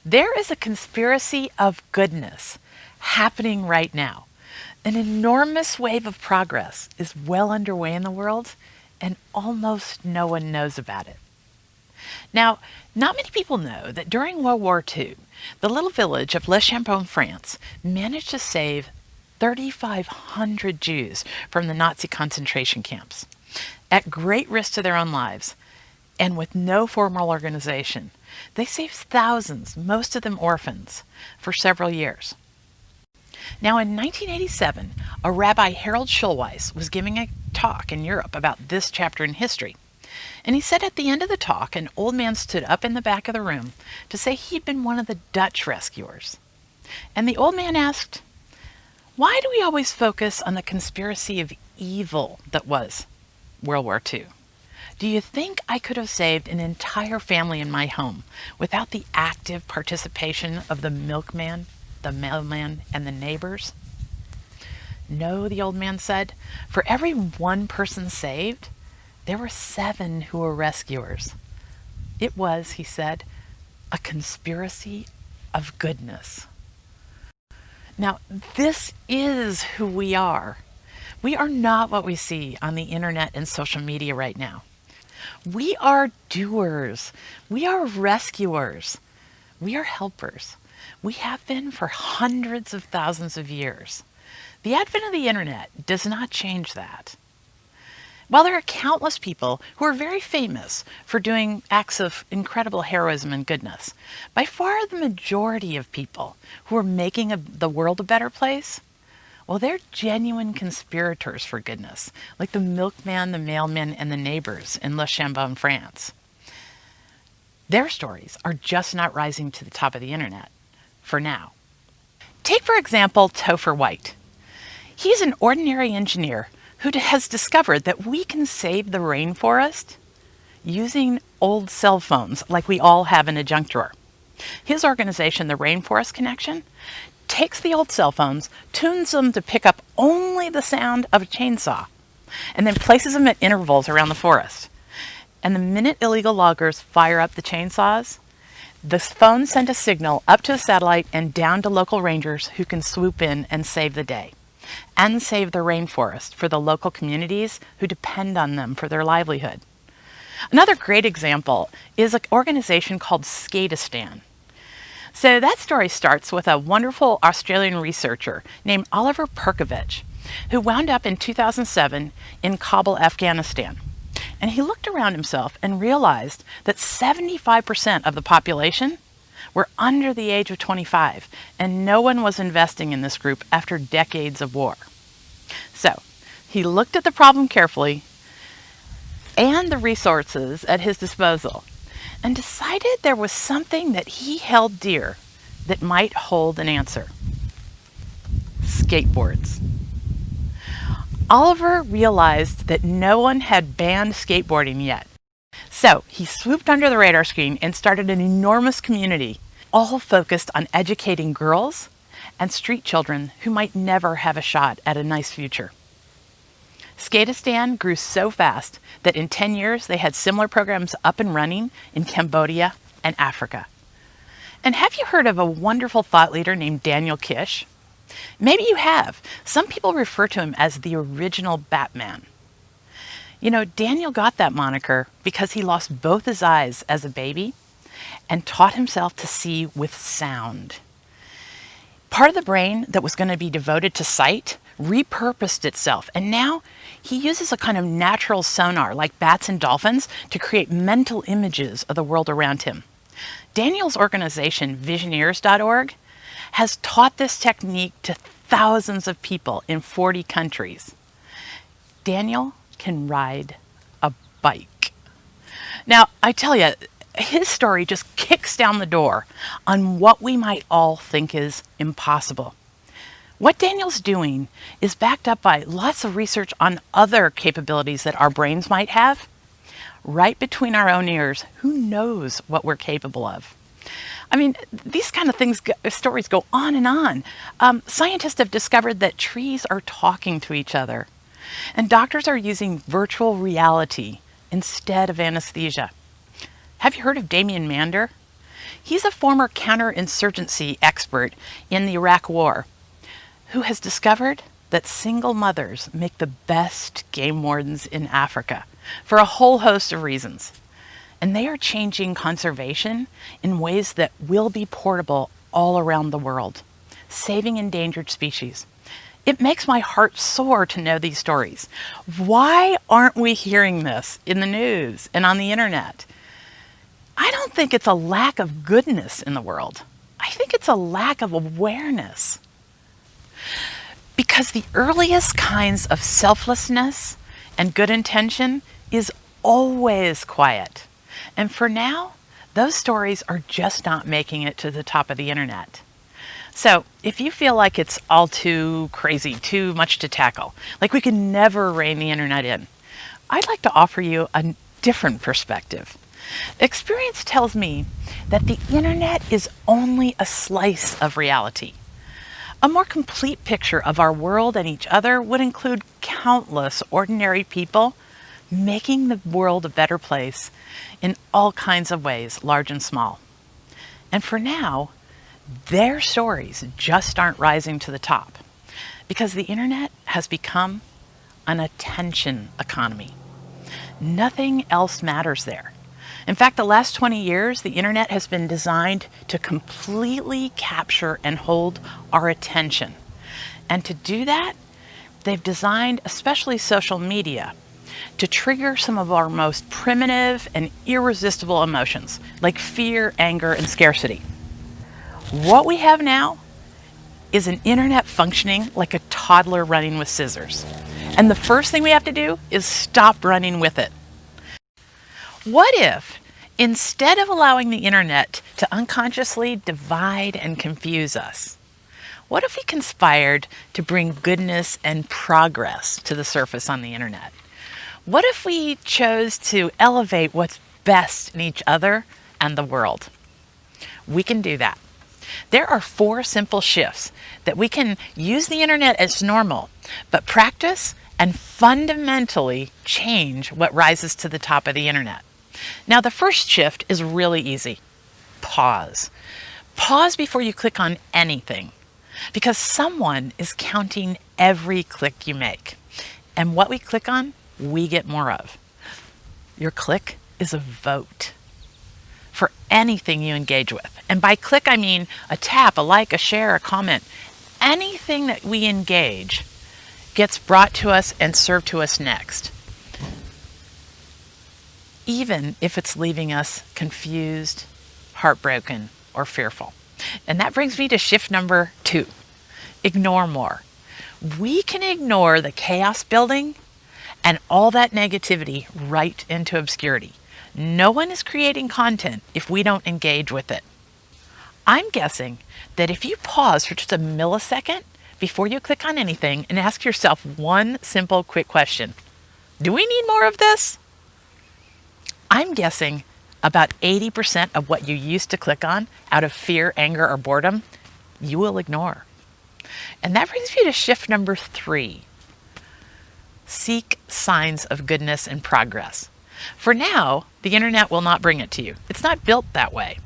There is a conspiracy of goodness happening right now. An enormous wave of progress is well underway in the world, and almost no one knows about it. Now, not many people know that during World War II, the little village of Le Chambon, France, managed to save 3,500 Jews from the Nazi concentration camps. At great risk to their own lives, and with no formal organization, they saved thousands, most of them orphans, for several years. Now, in 1987, a Rabbi Harold Schulweis was giving a talk in Europe about this chapter in history. And he said at the end of the talk, an old man stood up in the back of the room to say he'd been one of the Dutch rescuers. And the old man asked, "Why do we always focus on the conspiracy of evil that was World War II? Do you think I could have saved an entire family in my home without the active participation of the milkman, the mailman, and the neighbors?" "No," the old man said. "For every one person saved, there were 7 who were rescuers. It was," he said, "a conspiracy of goodness." Now, this is who we are. We are not what we see on the internet and social media right now. We are doers. We are rescuers. We are helpers. We have been for hundreds of thousands of years. The advent of the internet does not change that. While there are countless people who are very famous for doing acts of incredible heroism and goodness, by far the majority of people who are making the world a better place, well, they're genuine conspirators for goodness, like the milkman, the mailman, and the neighbors in Le Chambon, France. Their stories are just not rising to the top of the internet, for now. Take, for example, Topher White. He's an ordinary engineer who has discovered that we can save the rainforest using old cell phones like we all have in a junk drawer. His organization, the Rainforest Connection, takes the old cell phones, tunes them to pick up only the sound of a chainsaw, and then places them at intervals around the forest. And the minute illegal loggers fire up the chainsaws, the phones send a signal up to a satellite and down to local rangers who can swoop in and save the day, and save the rainforest for the local communities who depend on them for their livelihood. Another great example is an organization called Skateistan. So that story starts with a wonderful Australian researcher named Oliver Perkovich, who wound up in 2007 in Kabul, Afghanistan. And he looked around himself and realized that 75% of the population were under the age of 25, and no one was investing in this group after decades of war. So he looked at the problem carefully and the resources at his disposal and decided there was something that he held dear that might hold an answer: skateboards. Oliver realized that no one had banned skateboarding yet. So he swooped under the radar screen and started an enormous community, all focused on educating girls and street children who might never have a shot at a nice future. Skateistan grew so fast that in 10 years they had similar programs up and running in Cambodia and Africa. And have you heard of a wonderful thought leader named Daniel Kish? Maybe you have. Some people refer to him as the original Batman. You know, Daniel got that moniker because he lost both his eyes as a baby and taught himself to see with sound. Part of the brain that was going to be devoted to sight repurposed itself, and now he uses a kind of natural sonar like bats and dolphins to create mental images of the world around him. Daniel's organization, Visioneers.org, has taught this technique to thousands of people in 40 countries. Daniel can ride a bike. Now, I tell you, his story just kicks down the door on what we might all think is impossible. What Daniel's doing is backed up by lots of research on other capabilities that our brains might have. Right between our own ears, who knows what we're capable of? I mean, these kind of stories go on and on. Scientists have discovered that trees are talking to each other, and doctors are using virtual reality instead of anesthesia. Have you heard of Damien Mander? He's a former counterinsurgency expert in the Iraq War who has discovered that single mothers make the best game wardens in Africa for a whole host of reasons. And they are changing conservation in ways that will be portable all around the world, saving endangered species. It makes my heart soar to know these stories. Why aren't we hearing this in the news and on the internet? I don't think it's a lack of goodness in the world. I think it's a lack of awareness. Because the earliest kinds of selflessness and good intention is always quiet. And for now, those stories are just not making it to the top of the internet. So if you feel like it's all too crazy, too much to tackle, like we can never rein the internet in, I'd like to offer you a different perspective. Experience tells me that the internet is only a slice of reality. A more complete picture of our world and each other would include countless ordinary people making the world a better place in all kinds of ways, large and small. And for now, their stories just aren't rising to the top because the internet has become an attention economy. Nothing else matters there. In fact, the last 20 years, the internet has been designed to completely capture and hold our attention. And to do that, they've designed, especially social media, to trigger some of our most primitive and irresistible emotions, like fear, anger, and scarcity. What we have now is an internet functioning like a toddler running with scissors. And the first thing we have to do is stop running with it. What if, instead of allowing the internet to unconsciously divide and confuse us, what if we conspired to bring goodness and progress to the surface on the internet? What if we chose to elevate what's best in each other and the world? We can do that. There are 4 simple shifts that we can use the internet as normal, but practice and fundamentally change what rises to the top of the internet. Now, the first shift is really easy. Pause. Pause before you click on anything, because someone is counting every click you make. And what we click on, we get more of. Your click is a vote for anything you engage with. And by click, I mean a tap, a like, a share, a comment. Anything that we engage gets brought to us and served to us next, even if it's leaving us confused, heartbroken, or fearful. And that brings me to shift number 2. Ignore more. We can ignore the chaos building and all that negativity right into obscurity. No one is creating content if we don't engage with it. I'm guessing that if you pause for just a millisecond before you click on anything and ask yourself one simple, quick question, do we need more of this? I'm guessing about 80% of what you used to click on out of fear, anger, or boredom, you will ignore. And that brings me to shift number 3. Seek signs of goodness and progress. For now, the internet will not bring it to you. It's not built that way.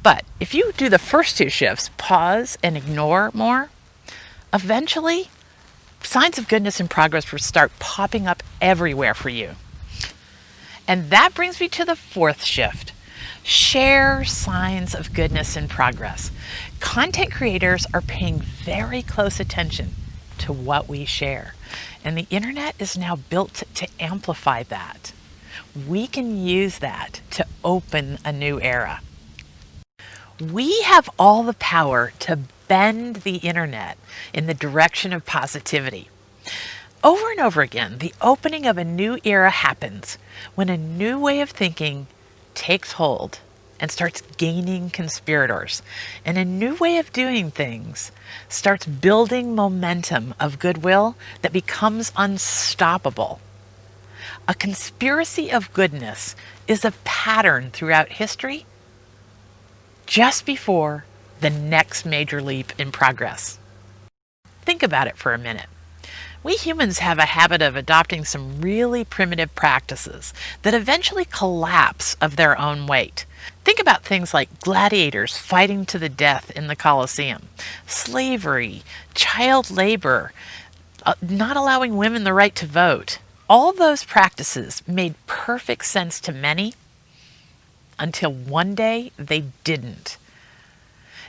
But if you do the first 2 shifts, pause and ignore more, eventually signs of goodness and progress will start popping up everywhere for you. And that brings me to the 4th shift. Share signs of goodness and progress. Content creators are paying very close attention to what we share. And the internet is now built to amplify that. We can use that to open a new era. We have all the power to bend the internet in the direction of positivity. Over and over again, the opening of a new era happens when a new way of thinking takes hold and starts gaining conspirators, and a new way of doing things starts building momentum of goodwill that becomes unstoppable. A conspiracy of goodness is a pattern throughout history just before the next major leap in progress. Think about it for a minute. We humans have a habit of adopting some really primitive practices that eventually collapse of their own weight. Think about things like gladiators fighting to the death in the Colosseum, slavery, child labor, not allowing women the right to vote. All those practices made perfect sense to many until one day they didn't.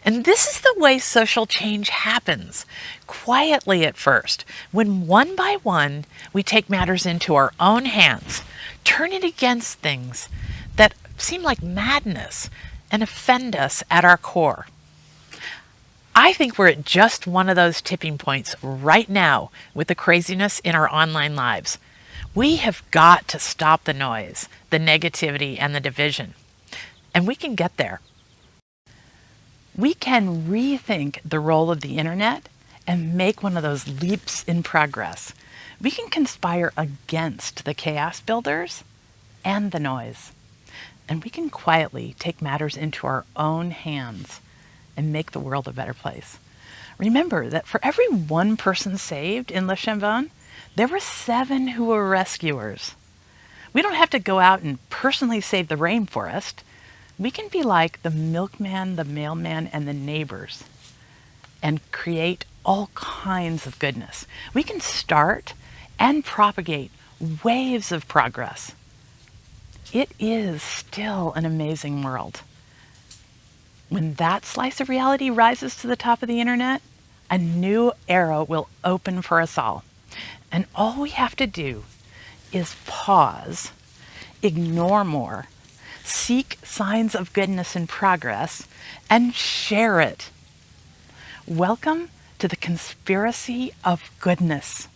And this is the way social change happens, quietly at first, when one by one we take matters into our own hands, turn it against things that seem like madness and offend us at our core. I think we're at just one of those tipping points right now with the craziness in our online lives. We have got to stop the noise, the negativity, and the division. And we can get there. We can rethink the role of the internet and make one of those leaps in progress. We can conspire against the chaos builders and the noise. And we can quietly take matters into our own hands and make the world a better place. Remember that for every one person saved in Le Chambon, there were 7 who were rescuers. We don't have to go out and personally save the rainforest. We can be like the milkman, the mailman, and the neighbors and create all kinds of goodness. We can start and propagate waves of progress. It is still an amazing world. When that slice of reality rises to the top of the internet, a new era will open for us all. And all we have to do is pause, ignore more, seek signs of goodness and progress, and share it. Welcome to the conspiracy of goodness.